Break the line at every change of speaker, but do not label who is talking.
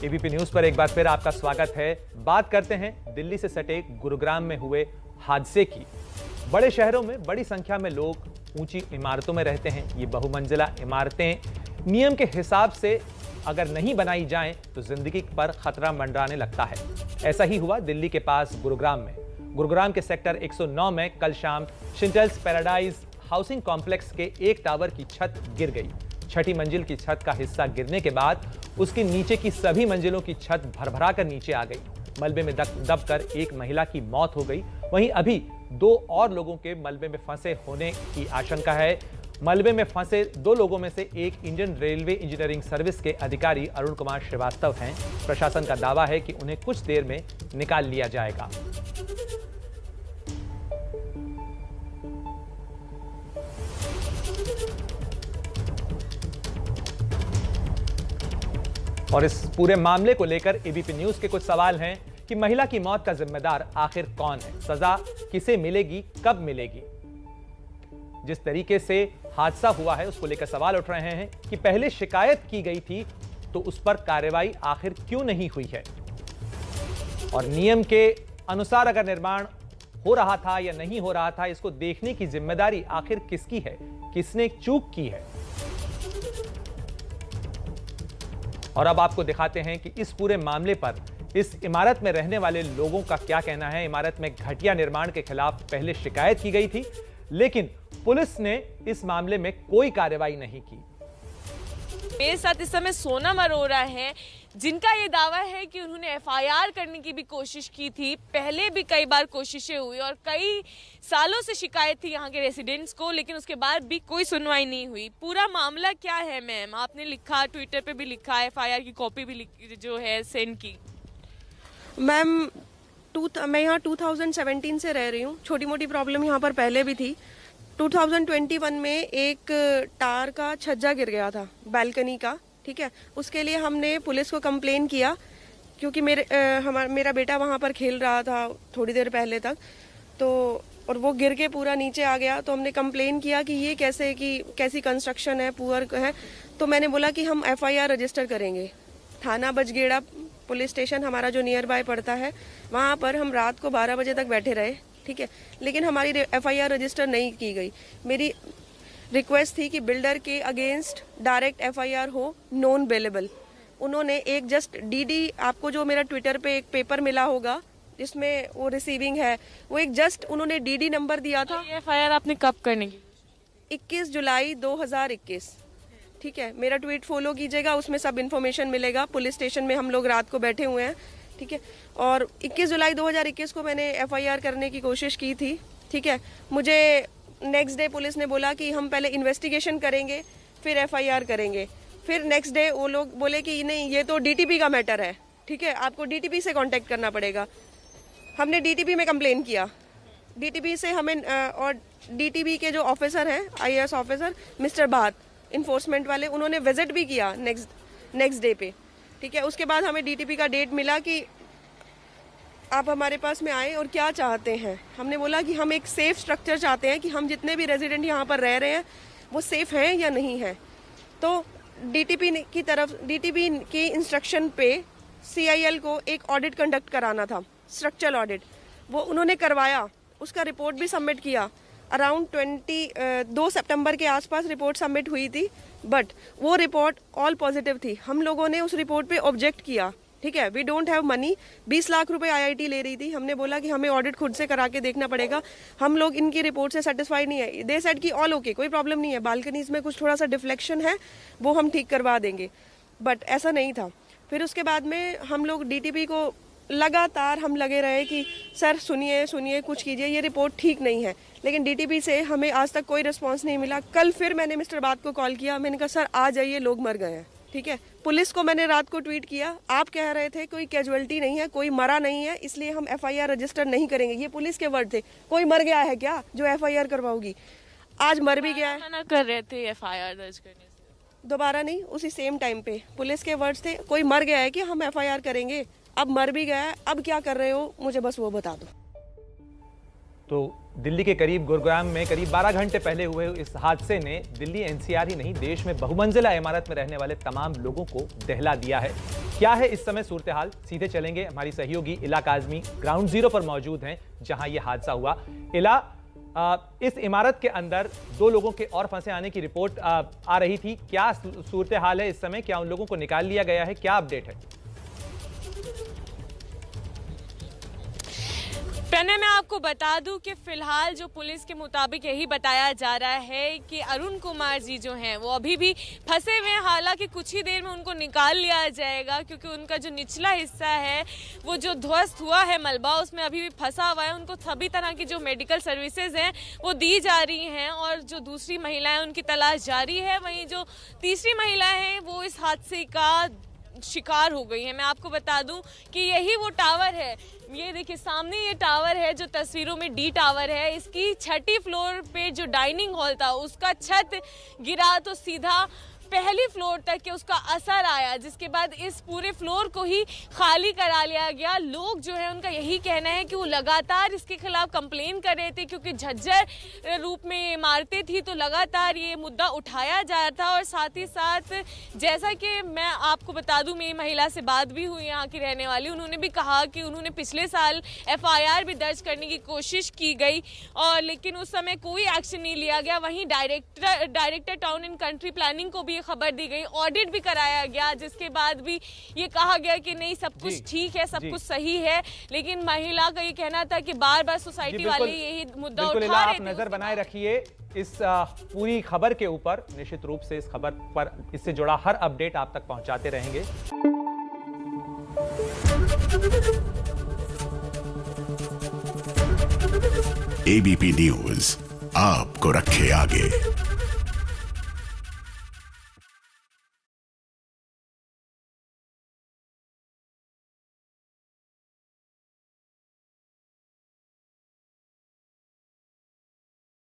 ABP news पर एक बार फिर आपका स्वागत है। बात करते हैं दिल्ली से सटे गुरुग्राम में हुए हादसे की। बड़े शहरों में बड़ी संख्या में लोग ऊंची इमारतों में रहते हैं। ये बहुमंजिला इमारतें नियम के हिसाब से अगर नहीं बनाई जाएं तो जिंदगी पर खतरा मंडराने लगता है। ऐसा ही हुआ दिल्ली के पास गुरुग्राम में। गुरुग्राम के सेक्टर 109 में कल शाम शिंटल्स पैराडाइज हाउसिंग कॉम्प्लेक्स के एक टावर की छत गिर गई। छठी मंजिल की छत का हिस्सा गिरने के बाद उसके नीचे की सभी मंजिलों की छत भरभरा कर नीचे आ गई। मलबे में दबकर एक महिला की मौत हो गई। वहीं अभी 2 और लोगों के मलबे में फंसे होने की आशंका है। मलबे में फंसे 2 लोगों में से एक इंडियन रेलवे इंजीनियरिंग सर्विस के अधिकारी अरुण कुमार श्रीवास्तव हैं। प्रशासन का दावा है कि उन्हें कुछ देर में निकाल लिया जाएगा। और इस पूरे मामले को लेकर एबीपी न्यूज के कुछ सवाल हैं कि महिला की मौत का जिम्मेदार आखिर कौन है, सजा किसे मिलेगी, कब मिलेगी। जिस तरीके से हादसा हुआ है उसको लेकर सवाल उठ रहे हैं कि पहले शिकायत की गई थी तो उस पर कार्रवाई आखिर क्यों नहीं हुई है, और नियम के अनुसार अगर निर्माण हो रहा था या नहीं हो रहा था, इसको देखने की जिम्मेदारी आखिर किसकी है, किसने चूक की है। और अब आपको दिखाते हैं कि इस पूरे मामले पर इस इमारत में रहने वाले लोगों का क्या कहना है। इमारत में घटिया निर्माण के खिलाफ पहले शिकायत की गई थी, लेकिन पुलिस ने इस मामले में कोई कार्रवाई नहीं की।
मेरे साथ इस समय सोनम अरोरा हैं, जिनका ये दावा है कि उन्होंने एफआईआर करने की भी कोशिश की थी। पहले भी कई बार कोशिशें हुई और कई सालों से शिकायत थी यहाँ के रेसिडेंट्स को, लेकिन उसके बाद भी कोई सुनवाई नहीं हुई। पूरा मामला क्या है मैम? आपने लिखा, ट्विटर पे भी लिखा, एफआईआर की कॉपी भी जो है सेंड की।
मैम मैं यहाँ 2017 से रह रही हूँ। छोटी मोटी प्रॉब्लम यहाँ पर पहले भी थी। 2021 में एक टार का छज्जा गिर गया था बालकनी का, ठीक है। उसके लिए हमने पुलिस को कंप्लेन किया, क्योंकि मेरा बेटा वहाँ पर खेल रहा था थोड़ी देर पहले तक, तो और वो गिर के पूरा नीचे आ गया। तो हमने कंप्लेन किया कि ये कैसी कंस्ट्रक्शन है, पुअर है। तो मैंने बोला कि हम एफआईआर रजिस्टर करेंगे। थाना बजगेड़ा पुलिस स्टेशन हमारा जो नियर बाय पड़ता है, वहाँ पर हम रात को 12 बजे तक बैठे रहे, ठीक है, लेकिन हमारी एफआईआर रजिस्टर नहीं की गई। मेरी रिक्वेस्ट थी कि बिल्डर के अगेंस्ट डायरेक्ट एफआईआर हो, नॉन बेलेबल। उन्होंने एक जस्ट डीडी, आपको जो मेरा ट्विटर पे एक पेपर मिला होगा जिसमें वो रिसीविंग है, वो एक जस्ट उन्होंने डीडी नंबर दिया था।
एफआईआर आपने कब करने की?
21 जुलाई 2021, ठीक है। मेरा ट्वीट फॉलो कीजिएगा, उसमें सब इन्फॉर्मेशन मिलेगा। पुलिस स्टेशन में हम लोग रात को बैठे हुए हैं, ठीक है। और 21 जुलाई 2021 को मैंने एफआईआर करने की कोशिश की थी, ठीक है। मुझे नेक्स्ट डे पुलिस ने बोला कि हम पहले इन्वेस्टिगेशन करेंगे फिर एफआईआर करेंगे। फिर नेक्स्ट डे वो लोग बोले कि नहीं, ये तो डीटीपी का मैटर है, ठीक है, आपको डीटीपी से कांटेक्ट करना पड़ेगा। हमने डीटीपी में कंप्लेन किया। डीटीपी से हमें और डीटीपी के जो ऑफिसर हैं, आईएएस ऑफिसर मिस्टर भात, इन्फोर्समेंट वाले, उन्होंने विजिट भी किया नेक्स्ट डे पे, ठीक है। उसके बाद हमें डीटीपी का डेट मिला कि आप हमारे पास में आए और क्या चाहते हैं। हमने बोला कि हम एक सेफ स्ट्रक्चर चाहते हैं, कि हम जितने भी रेजिडेंट यहाँ पर रह रहे हैं वो सेफ हैं या नहीं है। तो डीटीपी की इंस्ट्रक्शन पे सीआईएल को एक ऑडिट कंडक्ट कराना था, स्ट्रक्चरल ऑडिट। वो उन्होंने करवाया, उसका रिपोर्ट भी सबमिट किया। अराउंड 2 सितंबर के आसपास रिपोर्ट सबमिट हुई थी, बट वो रिपोर्ट ऑल पॉजिटिव थी। हम लोगों ने उस रिपोर्ट पे ऑब्जेक्ट किया, ठीक है। We don't have money. 20 lakh रुपए आईआईटी ले रही थी। हमने बोला कि हमें ऑडिट खुद से करा के देखना पड़ेगा, हम लोग इनकी रिपोर्ट से सेटिस्फाई नहीं है। दे सेड कि ऑल ओके, कोई प्रॉब्लम नहीं है, बालकनीज में कुछ थोड़ा सा डिफ्लेक्शन है, वो हम ठीक करवा देंगे, बट ऐसा नहीं था। फिर उसके बाद में हम लोग डीटीपी को लगातार हम लगे रहे कि सर सुनिए कुछ कीजिए, ये रिपोर्ट ठीक नहीं है, लेकिन डीटीपी से हमें आज तक कोई रिस्पांस नहीं मिला। कल फिर मैंने मिस्टर बात को कॉल किया, मैंने कहा सर आ जाइए, लोग मर गए हैं, ठीक है। पुलिस को मैंने रात को ट्वीट किया, आप कह रहे थे कोई कैजुअलिटी नहीं है, कोई मरा नहीं है, इसलिए हम एफआईआर रजिस्टर नहीं करेंगे। ये पुलिस के वर्ड थे। कोई मर गया है क्या जो एफआईआर करवाओगी? आज मर भी गया है।
मना कर रहे थे एफआईआर दर्ज करने से।
दोबारा नहीं, उसी सेम टाइम पे पुलिस के वर्ड्स थे, कोई मर गया है कि हम एफआईआर करेंगे। अब मर भी गया है, अब क्या कर रहे हो मुझे बस वो बता दो।
तो दिल्ली के करीब गुरुग्राम में करीब 12 घंटे पहले हुए इस हादसे ने दिल्ली एनसीआर ही नहीं, देश में बहुमंजिला इमारत में रहने वाले तमाम लोगों को दहला दिया है। क्या है इस समय सूरत हाल, सीधे चलेंगे। हमारी सहयोगी इला काज़मी ग्राउंड जीरो पर मौजूद हैं जहां यह हादसा हुआ। इला, इस इमारत के अंदर 2 लोगों के और फंसे आने की रिपोर्ट आ रही थी। क्या सूरत हाल है इस समय? क्या उन लोगों को निकाल लिया गया है? क्या अपडेट है?
प्रणय, मैं आपको बता दूं कि फिलहाल जो पुलिस के मुताबिक यही बताया जा रहा है कि अरुण कुमार जी जो हैं वो अभी भी फंसे हुए हैं। हालांकि कुछ ही देर में उनको निकाल लिया जाएगा क्योंकि उनका जो निचला हिस्सा है वो जो ध्वस्त हुआ है मलबा, उसमें अभी भी फंसा हुआ है। उनको सभी तरह की जो मेडिकल सर्विसेज हैं वो दी जा रही हैं और जो दूसरी महिलाएं उनकी तलाश जारी है। वहीं जो तीसरी महिला है वो इस हादसे का शिकार हो गई है। मैं आपको बता दूं कि यही वो टावर है, ये देखिए सामने ये टावर है जो तस्वीरों में डी टावर है। इसकी 6ठी फ्लोर पे जो डाइनिंग हॉल था उसका छत गिरा तो सीधा पहली फ्लोर तक के उसका असर आया, जिसके बाद इस पूरे फ्लोर को ही खाली करा लिया गया। लोग जो है उनका यही कहना है कि वो लगातार इसके खिलाफ कंप्लेन कर रहे थे क्योंकि झज्जर रूप में इमारतें थी तो लगातार ये मुद्दा उठाया जा रहा था। और साथ ही साथ जैसा कि मैं आपको बता दूं, मेरी महिला से बात भी हुई यहाँ की रहने वाली, उन्होंने भी कहा कि उन्होंने पिछले साल FIR भी दर्ज करने की कोशिश की गई और लेकिन उस समय कोई एक्शन नहीं लिया गया। वहीं director town and country planning को भी खबर दी गई, ऑडिट भी कराया गया, जिसके बाद भी ये कहा गया कि नहीं सब कुछ ठीक है, सब कुछ सही है। लेकिन महिला का ये कहना था कि बार बार सोसाइटी वाले यही मुद्दा उठा रहे थे।
आप नजर बनाए रखिए इस पूरी खबर के ऊपर। निश्चित रूप से इस खबर पर इससे जुड़ा हर अपडेट आप तक पहुंचाते रहेंगे।
ABP न्यूज आपको रखे आगे।